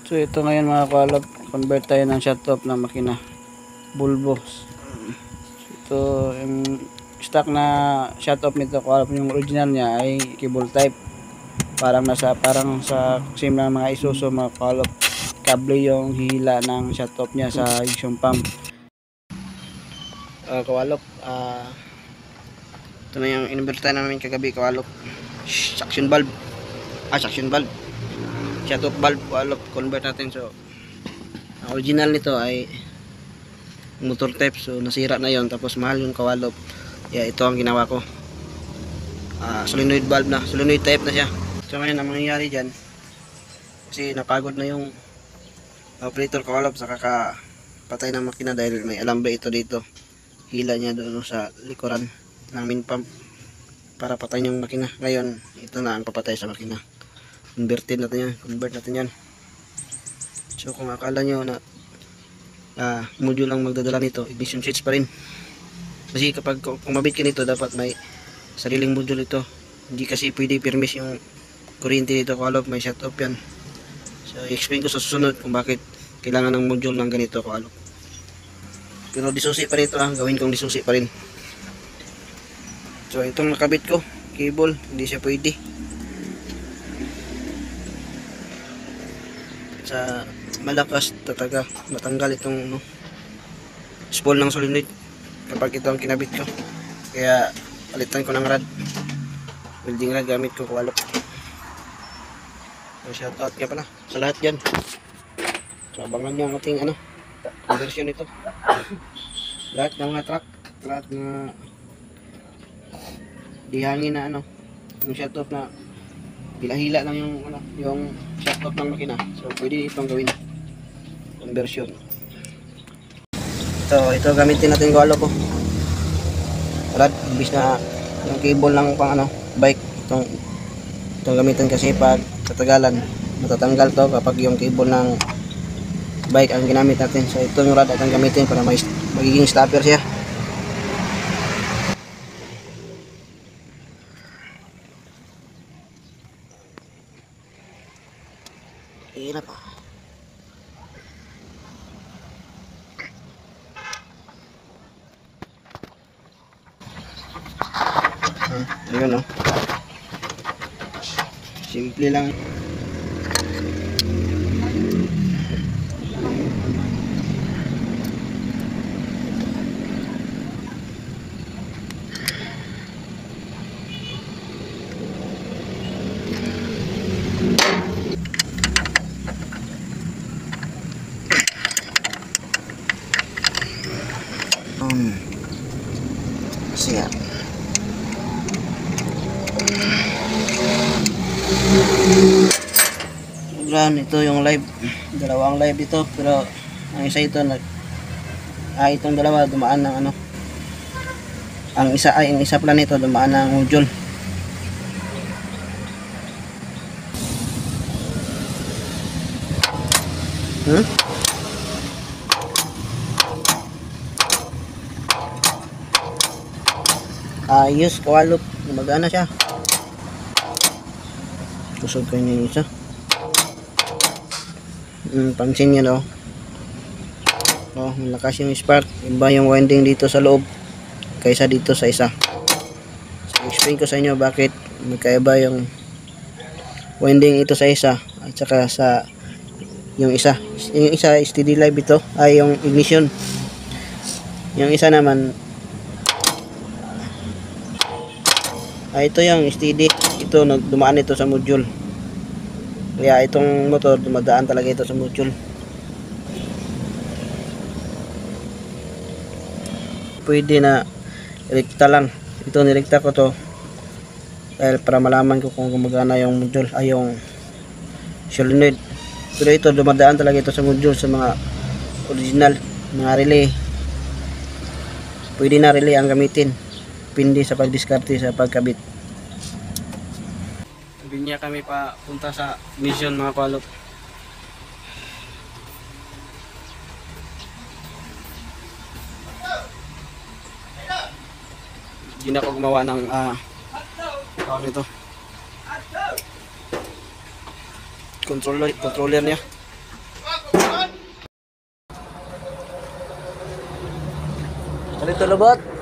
So ito ngayon mga kalab, convert tayo ng shutoff na makina bulbo. Ito yung stock na shutoff nito kalab, yung original niya ay cable type. Parang sa same ng mga Isuzu mga kalab. Kable yung hila ng shutoff niya sa ignition pump. Kawalop, ito na yung inverter namin kagabi kawalop. Suction valve. Suction valve. Shutoff valve kawalop, convert natin. So ang original nito ay motor type, so nasira na yon, tapos mahal yung kawalop. Ito ang ginawa ko. Solenoid valve na, solenoid type na siya. So ngayon ang mangyayari dyan, kasi napagod na yung operator kawalop sa kakapatay ng makina dahil may alambre ito dito. Hila niya doon sa likuran ng main pump para patayin yung makina. Ngayon ito na ang papatay sa makina. Inverted natin yan, convert natin yan. So kung akala nyo na module ang magdadala nito, ignition switch pa rin. Kasi kapag kumabit ka nito, dapat may sariling module ito. Hindi kasi pwede permis yung kuryente dito kawalop, may shut off yan. So i-explain ko sa susunod kung bakit kailangan ng module ng ganito kawalop. Pero disusi pa rin ito, gawin kong disusi pa rin. So itong nakabit ko, cable, hindi siya pwede. Sa malakas tataga matanggal itong spool ng solenoid kapag ito ang kinabit ko, kaya palitan ko ng rod, welding rod gamit ko kawalop. So shout out nga pala sa lahat dyan, so abangan nyo ang ating conversion ito. Lahat ng mga truck, lahat ng dihangin na yung shutoff na hila-hila lang yung shutoff ng makina, so pwede itong gawin conversion. Ito gamitin natin kawalop ko. Rod, ibis na yung cable lang pang bike. Itong gamitin kasi pag tatagalan matatanggal to kapag yung cable ng bike ang ginamit natin. So ito yung rod at ang gamitin para magiging stopper siya. Hirap. Ayun simple lang. Siya. Ito yung live, dalawang live ito, pero ang isa ito itong dalawa dumaan ng ang isa pala nito dumaan ng module. Ayos kawalop, gumagana siya. Tusog ko yung isa. Pansin nyo malakas yung spark, iba yung winding dito sa loob kaysa dito sa isa. So explain ko sa inyo bakit magkaiba yung winding ito sa isa at saka sa yung isa steady live, ito ay yung ignition, yung isa naman ito yung steady, ito dumaan ito sa module. Kaya itong motor dumadaan talaga ito sa module. Pwede na rekta lang. Ito nirekta ko to dahil para malaman ko kung gumagana yung module yung solenoid. Pero ito dumadaan talaga ito sa module sa mga original, mga relay. Pwede na relay ang gamitin. Pindi sa pagdiskarte sa pagkabit. Binya kami pa punta sa mission mga kawalop. Hindi na ako gumawa ng controller niya. Dito lubot.